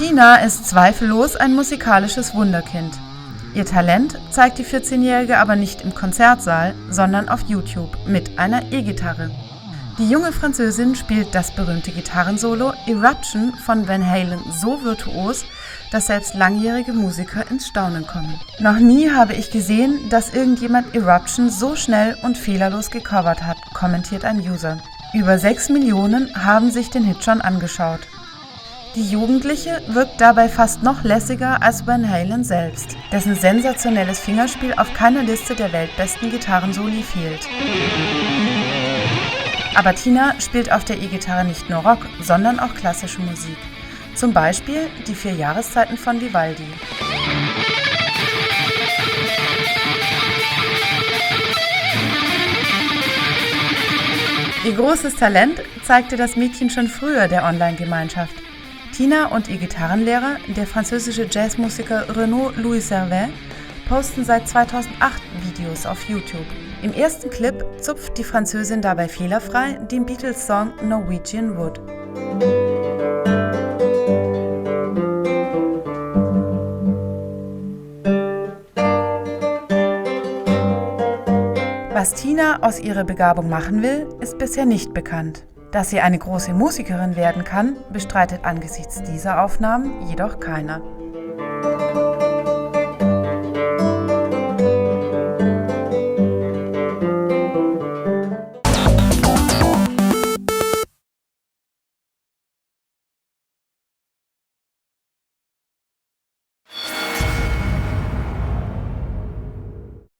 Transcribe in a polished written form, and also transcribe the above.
Tina ist zweifellos ein musikalisches Wunderkind. Ihr Talent zeigt die 14-Jährige aber nicht im Konzertsaal, sondern auf YouTube mit einer E-Gitarre. Die junge Französin spielt das berühmte Gitarrensolo Eruption von Van Halen so virtuos, dass selbst langjährige Musiker ins Staunen kommen. Noch nie habe ich gesehen, dass irgendjemand Eruption so schnell und fehlerlos gecovert hat, kommentiert ein User. Über 6 Millionen haben sich den Hit schon angeschaut. Die Jugendliche wirkt dabei fast noch lässiger als Van Halen selbst, dessen sensationelles Fingerspiel auf keiner Liste der weltbesten Gitarrensoli fehlt. Aber Tina spielt auf der E-Gitarre nicht nur Rock, sondern auch klassische Musik. Zum Beispiel die 4 Jahreszeiten von Vivaldi. Ihr großes Talent zeigte das Mädchen schon früher der Online-Gemeinschaft. Tina und ihr Gitarrenlehrer, der französische Jazzmusiker Renaud Louis Servet, posten seit 2008 Videos auf YouTube. Im ersten Clip zupft die Französin dabei fehlerfrei den Beatles-Song Norwegian Wood. Was Tina aus ihrer Begabung machen will, ist bisher nicht bekannt. Dass sie eine große Musikerin werden kann, bestreitet angesichts dieser Aufnahmen jedoch keiner.